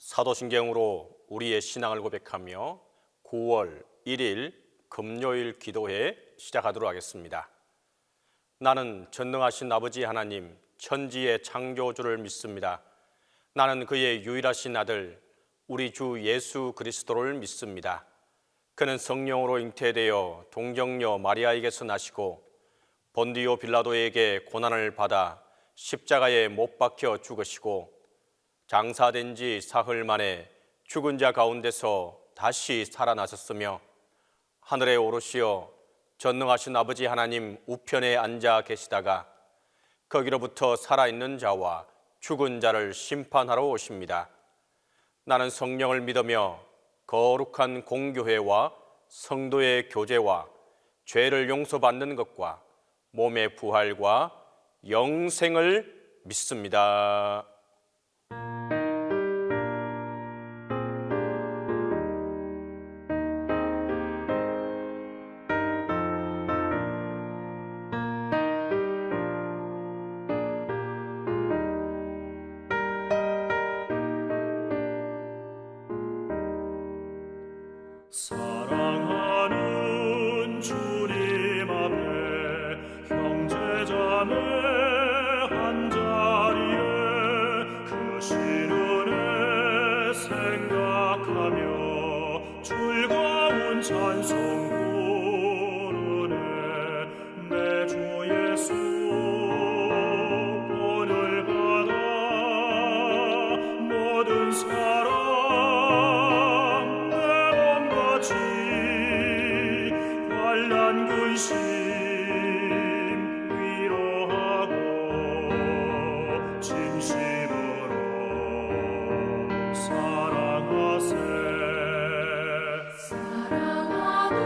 사도신경으로 우리의 신앙을 고백하며 9월 1일 금요일 기도회 시작하도록 하겠습니다. 나는 전능하신 아버지 하나님, 천지의 창조주를 믿습니다. 나는 그의 유일하신 아들, 우리 주 예수 그리스도를 믿습니다. 그는 성령으로 잉태되어 동정녀 마리아에게서 나시고 본디오 빌라도에게 고난을 받아 십자가에 못 박혀 죽으시고 장사된 지 사흘 만에 죽은 자 가운데서 다시 살아나셨으며 하늘에 오르시어 전능하신 아버지 하나님 우편에 앉아 계시다가 거기로부터 살아있는 자와 죽은 자를 심판하러 오십니다. 나는 성령을 믿으며 거룩한 공교회와 성도의 교제와 죄를 용서받는 것과 몸의 부활과 영생을 믿습니다. 사랑하는 주님 앞에 형제자매 한자리에 그 신은혜 생각하며 즐거운 찬송 부르네. 내 주 예수 본을 받아 모든 사람 환난 근심 위로하고 진심으로 사랑하세. 사랑하는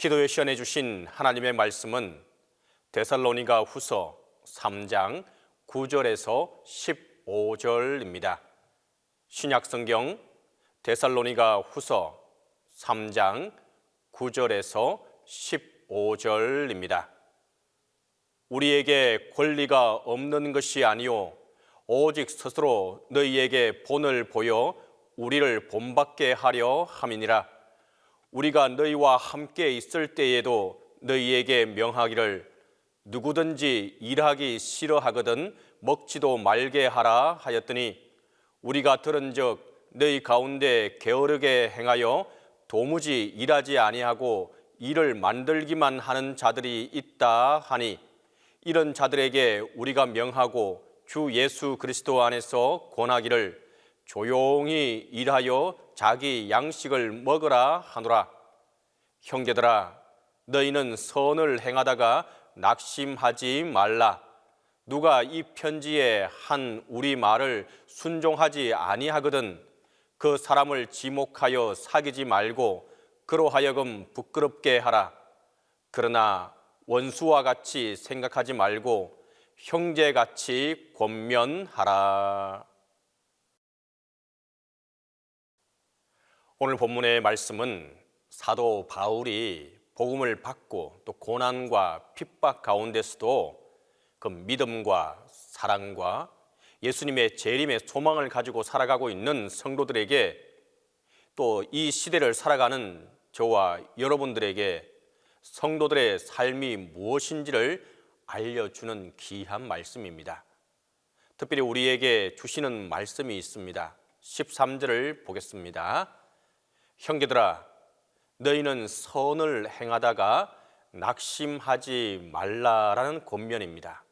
기도에 시연해 주신 하나님의 말씀은 데살로니가 후서 3장 9절에서 15절입니다. 신약성경 데살로니가 후서 3장 9절에서 15절입니다. 우리에게 권리가 없는 것이 아니요 오직 스스로 너희에게 본을 보여 우리를 본받게 하려 함이니라. 우리가 너희와 함께 있을 때에도 너희에게 명하기를 누구든지 일하기 싫어하거든 먹지도 말게 하라 하였더니 우리가 들은즉 너희 가운데 게으르게 행하여 도무지 일하지 아니하고 일을 만들기만 하는 자들이 있다 하니 이런 자들에게 우리가 명하고 주 예수 그리스도 안에서 권하기를 조용히 일하여 자기 양식을 먹으라 하노라. 형제들아, 너희는 선을 행하다가 낙심하지 말라. 누가 이 편지에 한 우리 말을 순종하지 아니하거든 그 사람을 지목하여 사귀지 말고 그로 하여금 부끄럽게 하라. 그러나 원수와 같이 생각하지 말고 형제같이 권면하라. 오늘 본문의 말씀은 사도 바울이 복음을 받고 또 고난과 핍박 가운데서도 그 믿음과 사랑과 예수님의 재림의 소망을 가지고 살아가고 있는 성도들에게 또 이 시대를 살아가는 저와 여러분들에게 성도들의 삶이 무엇인지를 알려주는 귀한 말씀입니다. 특별히 우리에게 주시는 말씀이 있습니다. 13절을 보겠습니다. 형제들아, 너희는 선을 행하다가 낙심하지 말라라는 권면입니다.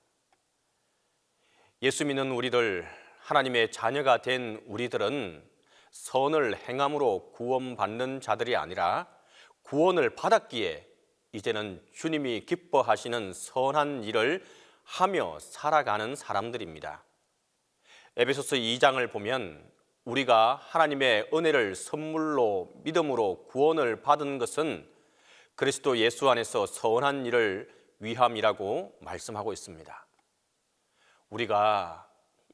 예수 믿는 우리들, 하나님의 자녀가 된 우리들은 선을 행함으로 구원받는 자들이 아니라 구원을 받았기에 이제는 주님이 기뻐하시는 선한 일을 하며 살아가는 사람들입니다. 에베소서 2장을 보면 우리가 하나님의 은혜를 선물로 믿음으로 구원을 받은 것은 그리스도 예수 안에서 선한 일을 위함이라고 말씀하고 있습니다. 우리가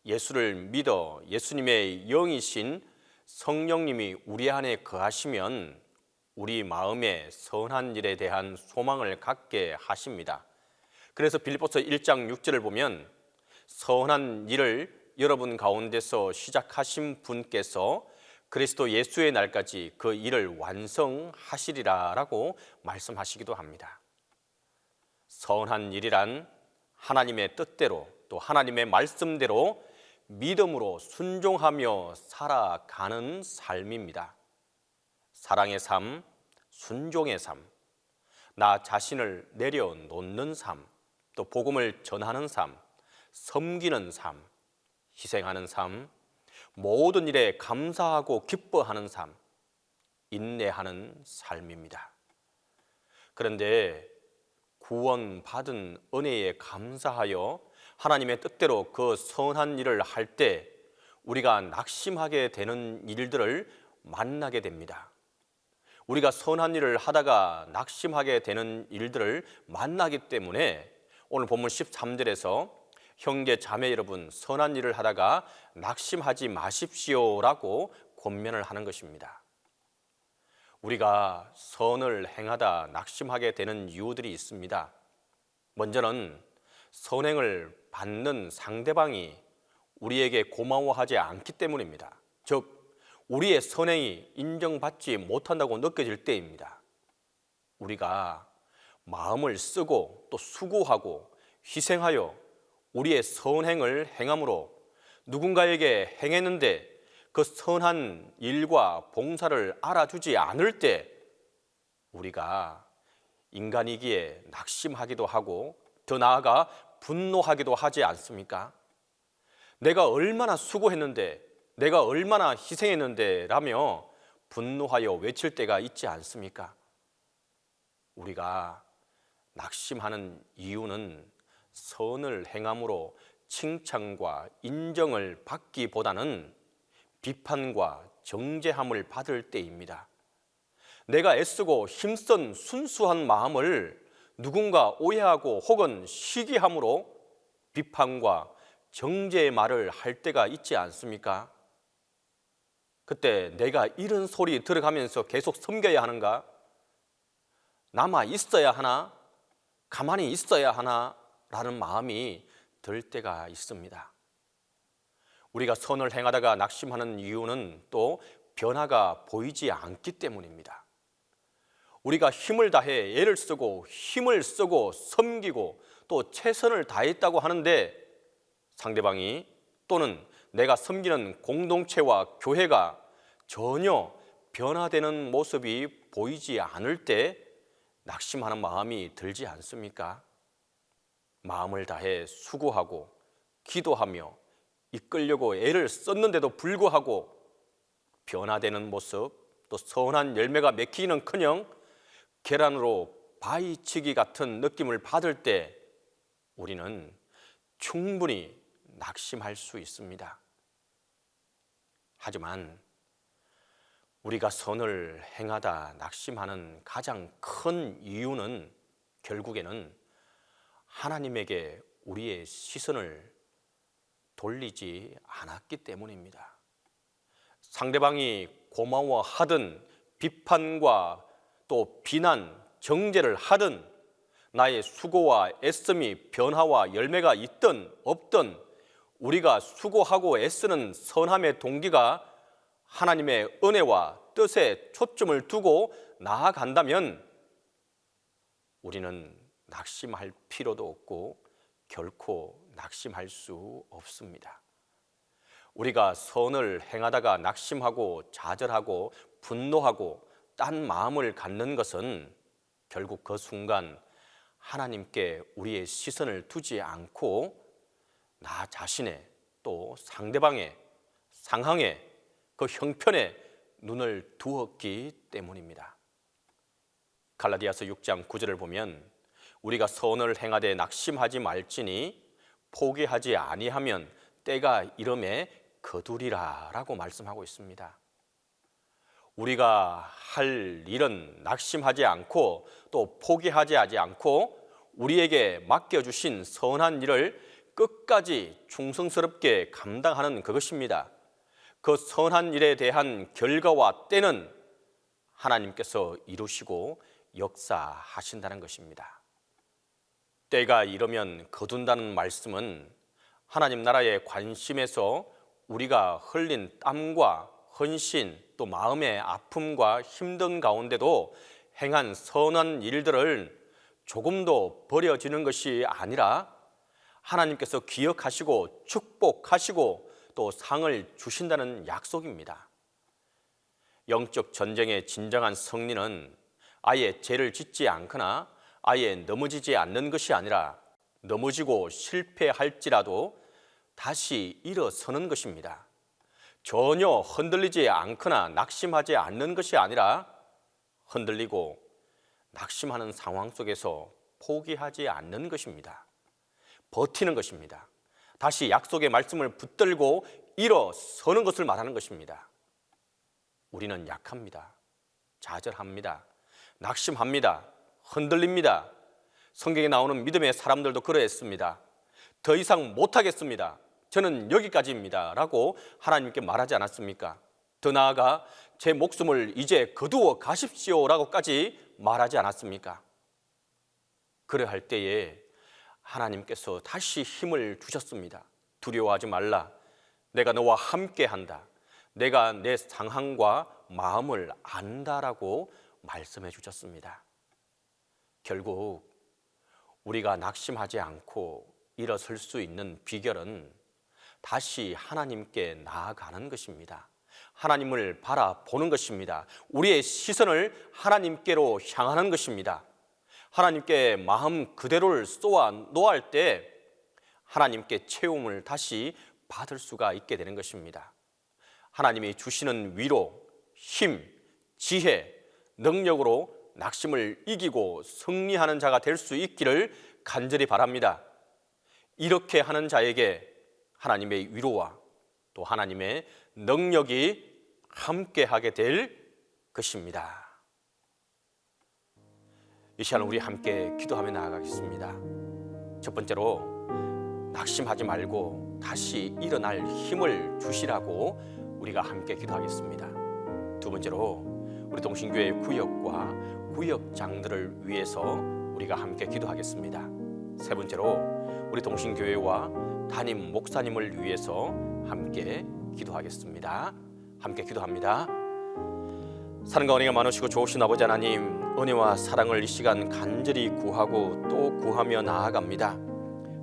예수를 믿어 예수님의 영이신 성령님이 우리 안에 거하시면 우리 마음에 선한 일에 대한 소망을 갖게 하십니다. 그래서 빌립보서 1장 6절을 보면 선한 일을 여러분 가운데서 시작하신 분께서 그리스도 예수의 날까지 그 일을 완성하시리라라고 말씀하시기도 합니다. 선한 일이란 하나님의 뜻대로 또 하나님의 말씀대로 믿음으로 순종하며 살아가는 삶입니다. 사랑의 삶, 순종의 삶, 나 자신을 내려놓는 삶, 또 복음을 전하는 삶, 섬기는 삶, 희생하는 삶, 모든 일에 감사하고 기뻐하는 삶, 인내하는 삶입니다. 그런데 구원받은 은혜에 감사하여 하나님의 뜻대로 그 선한 일을 할 때 우리가 낙심하게 되는 일들을 만나게 됩니다. 우리가 선한 일을 하다가 낙심하게 되는 일들을 만나기 때문에 오늘 본문 13절에서 형제 자매 여러분 선한 일을 하다가 낙심하지 마십시오라고 권면을 하는 것입니다. 우리가 선을 행하다 낙심하게 되는 이유들이 있습니다. 먼저는 선행을 받는 상대방이 우리에게 고마워하지 않기 때문입니다. 즉 우리의 선행이 인정받지 못한다고 느껴질 때입니다. 우리가 마음을 쓰고 또 수고하고 희생하여 우리의 선행을 행함으로 누군가에게 행했는데 그 선한 일과 봉사를 알아주지 않을 때 우리가 인간이기에 낙심하기도 하고 더 나아가 분노하기도 하지 않습니까? 내가 얼마나 수고했는데 내가 얼마나 희생했는데 라며 분노하여 외칠 때가 있지 않습니까? 우리가 낙심하는 이유는 선을 행함으로 칭찬과 인정을 받기보다는 비판과 정죄함을 받을 때입니다. 내가 애쓰고 힘쓴 순수한 마음을 누군가 오해하고 혹은 시기함으로 비판과 정죄의 말을 할 때가 있지 않습니까? 그때 내가 이런 소리 들어가면서 계속 섬겨야 하는가? 남아 있어야 하나? 가만히 있어야 하나? 라는 마음이 들 때가 있습니다. 우리가 선을 행하다가 낙심하는 이유는 또 변화가 보이지 않기 때문입니다. 우리가 힘을 다해 애를 쓰고 힘을 쓰고 섬기고 또 최선을 다했다고 하는데 상대방이 또는 내가 섬기는 공동체와 교회가 전혀 변화되는 모습이 보이지 않을 때 낙심하는 마음이 들지 않습니까? 마음을 다해 수고하고 기도하며 이끌려고 애를 썼는데도 불구하고 변화되는 모습, 또 선한 열매가 맺히기는커녕 계란으로 바위치기 같은 느낌을 받을 때 우리는 충분히 낙심할 수 있습니다. 하지만 우리가 선을 행하다 낙심하는 가장 큰 이유는 결국에는 하나님에게 우리의 시선을 돌리지 않았기 때문입니다. 상대방이 고마워하든 비판과 또 비난, 정죄를 하든 나의 수고와 애씀이 변화와 열매가 있든 없든 우리가 수고하고 애쓰는 선함의 동기가 하나님의 은혜와 뜻에 초점을 두고 나아간다면 우리는 낙심할 필요도 없고 결코 낙심할 수 없습니다. 우리가 선을 행하다가 낙심하고 좌절하고 분노하고 딴 마음을 갖는 것은 결국 그 순간 하나님께 우리의 시선을 두지 않고 나 자신의 또 상대방의 상황에 그 형편에 눈을 두었기 때문입니다. 갈라디아서 6장 9절을 보면 우리가 선을 행하되 낙심하지 말지니 포기하지 아니하면 때가 이름에 거두리라 라고 말씀하고 있습니다. 우리가 할 일은 낙심하지 않고 또 포기하지 않고 우리에게 맡겨주신 선한 일을 끝까지 충성스럽게 감당하는 그것입니다. 그 선한 일에 대한 결과와 때는 하나님께서 이루시고 역사하신다는 것입니다. 때가 이르면 거둔다는 말씀은 하나님 나라의 관심에서 우리가 흘린 땀과 헌신 또 마음의 아픔과 힘든 가운데도 행한 선한 일들을 조금도 버려지는 것이 아니라 하나님께서 기억하시고 축복하시고 또 상을 주신다는 약속입니다. 영적 전쟁의 진정한 승리는 아예 죄를 짓지 않거나 아예 넘어지지 않는 것이 아니라 넘어지고 실패할지라도 다시 일어서는 것입니다. 전혀 흔들리지 않거나 낙심하지 않는 것이 아니라 흔들리고 낙심하는 상황 속에서 포기하지 않는 것입니다. 버티는 것입니다. 다시 약속의 말씀을 붙들고 일어서는 것을 말하는 것입니다. 우리는 약합니다. 좌절합니다. 낙심합니다. 흔들립니다. 성경에 나오는 믿음의 사람들도 그러했습니다. 더 이상 못하겠습니다. 저는 여기까지입니다 라고 하나님께 말하지 않았습니까? 더 나아가 제 목숨을 이제 거두어 가십시오 라고까지 말하지 않았습니까? 그러할 때에 하나님께서 다시 힘을 주셨습니다. 두려워하지 말라. 내가 너와 함께한다. 내가 내 상황과 마음을 안다라고 말씀해 주셨습니다. 결국 우리가 낙심하지 않고 일어설 수 있는 비결은 다시 하나님께 나아가는 것입니다. 하나님을 바라보는 것입니다. 우리의 시선을 하나님께로 향하는 것입니다. 하나님께 마음 그대로를 쏘아 놓을 때 하나님께 채움을 다시 받을 수가 있게 되는 것입니다. 하나님이 주시는 위로, 힘, 지혜, 능력으로 낙심을 이기고 승리하는 자가 될 수 있기를 간절히 바랍니다. 이렇게 하는 자에게 하나님의 위로와 또 하나님의 능력이 함께하게 될 것입니다. 이 시간 우리 함께 기도하며 나아가겠습니다. 첫 번째로 낙심하지 말고 다시 일어날 힘을 주시라고 우리가 함께 기도하겠습니다. 두 번째로 우리 동신교회 구역과 구역장들을 위해서 우리가 함께 기도하겠습니다. 세 번째로 우리 동신교회와 담임 목사님을 위해서 함께 기도하겠습니다. 함께 기도합니다. 사랑과 은혜가 많으시고 좋으신 아버지 하나님, 은혜와 사랑을 이 시간 간절히 구하고 또 구하며 나아갑니다.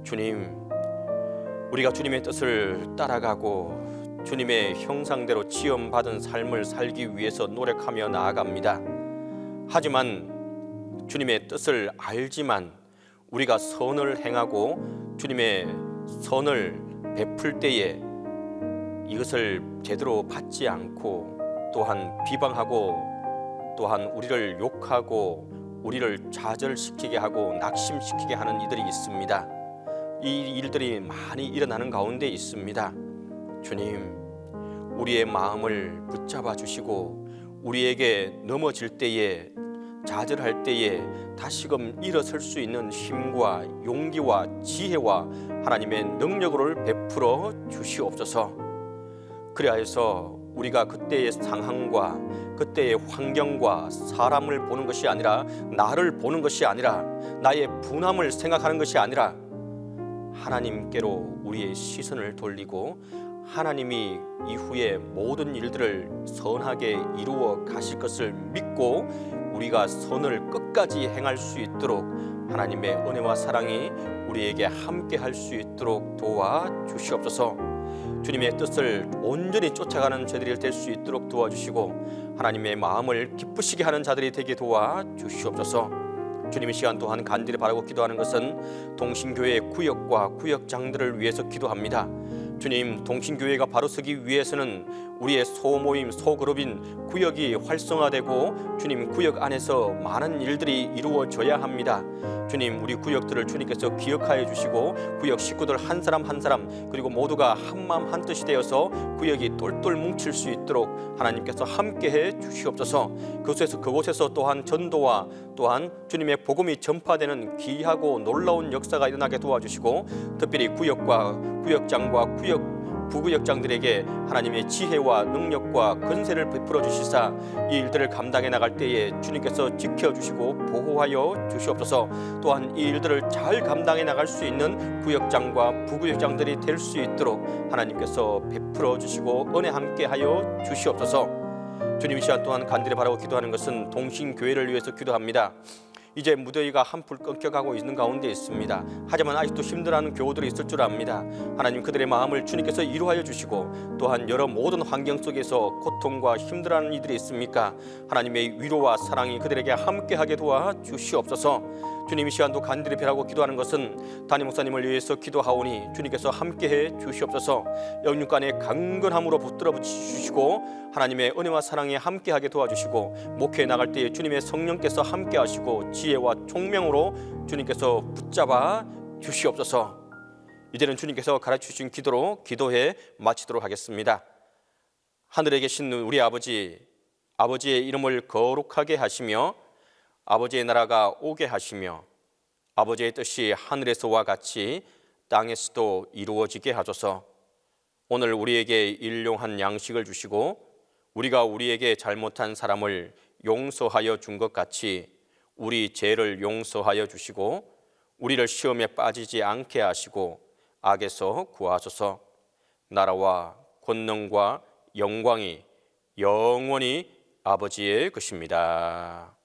주님, 우리가 주님의 뜻을 따라가고 주님의 형상대로 지음받은 삶을 살기 위해서 노력하며 나아갑니다. 하지만 주님의 뜻을 알지만 우리가 선을 행하고 주님의 선을 베풀 때에 이것을 제대로 받지 않고 또한 비방하고 또한 우리를 욕하고 우리를 좌절시키게 하고 낙심시키게 하는 이들이 있습니다. 이 일들이 많이 일어나는 가운데 있습니다. 주님, 우리의 마음을 붙잡아 주시고 우리에게 넘어질 때에 좌절할 때에 다시금 일어설 수 있는 힘과 용기와 지혜와 하나님의 능력을 베풀어 주시옵소서. 그리하여서 우리가 그때의 상황과 그때의 환경과 사람을 보는 것이 아니라 나를 보는 것이 아니라 나의 분함을 생각하는 것이 아니라 하나님께로 우리의 시선을 돌리고 하나님이 이후에 모든 일들을 선하게 이루어 가실 것을 믿고 우리가 선을 끝까지 행할 수 있도록 하나님의 은혜와 사랑이 우리에게 함께 할 수 있도록 도와주시옵소서. 주님의 뜻을 온전히 쫓아가는 저들이 될 수 있도록 도와주시고 하나님의 마음을 기쁘시게 하는 자들이 되게 도와주시옵소서. 주님의 시간 또한 간절히 바라고 기도하는 것은 동신교회의 구역과 구역장들을 위해서 기도합니다. 주님, 동신교회가 바로 서기 위해서는 우리의 소모임, 소그룹인 구역이 활성화되고 주님 구역 안에서 많은 일들이 이루어져야 합니다. 주님, 우리 구역들을 주님께서 기억하여 주시고 구역 식구들 한 사람 한 사람 그리고 모두가 한마음 한뜻이 되어서 구역이 똘똘 뭉칠 수 있도록 하나님께서 함께해 주시옵소서. 그곳에서 또한 전도와 또한 주님의 복음이 전파되는 귀하고 놀라운 역사가 일어나게 도와주시고 특별히 구역과 구역장과 구역 부구역장들에게 하나님의 지혜와 능력과 권세를 베풀어 주시사 이 일들을 감당해 나갈 때에 주님께서 지켜주시고 보호하여 주시옵소서. 또한 이 일들을 잘 감당해 나갈 수 있는 구역장과 부구역장들이 될 수 있도록 하나님께서 베풀어 주시고 은혜 함께 하여 주시옵소서. 주님, 이 시간 동안 간절히 바라고 기도하는 것은 동신교회를 위해서 기도합니다. 이제 무더위가 한풀 꺾여가고 있는 가운데 있습니다. 하지만 아직도 힘들어하는 교우들이 있을 줄 압니다. 하나님, 그들의 마음을 주님께서 이루하여 주시고 또한 여러 모든 환경 속에서 고통과 힘들어하는 이들이 있습니까? 하나님의 위로와 사랑이 그들에게 함께하게 도와주시옵소서. 주님, 이 시간도 간절히 바라고 기도하는 것은 담임 목사님을 위해서 기도하오니 주님께서 함께해 주시옵소서. 영육간의 강건함으로 붙들어 주시고 하나님의 은혜와 사랑에 함께하게 도와주시고 목회에 나갈 때에 주님의 성령께서 함께하시고 지혜와 총명으로 주님께서 붙잡아 주시옵소서. 이제는 주님께서 가르쳐주신 기도로 기도해 마치도록 하겠습니다. 하늘에 계신 우리 아버지, 아버지의 이름을 거룩하게 하시며 아버지의 나라가 오게 하시며 아버지의 뜻이 하늘에서와 같이 땅에서도 이루어지게 하소서. 오늘 우리에게 일용한 양식을 주시고 우리가 우리에게 잘못한 사람을 용서하여 준 것 같이 우리 죄를 용서하여 주시고 우리를 시험에 빠지지 않게 하시고 악에서 구하소서. 나라와 권능과 영광이 영원히 아버지의 것입니다.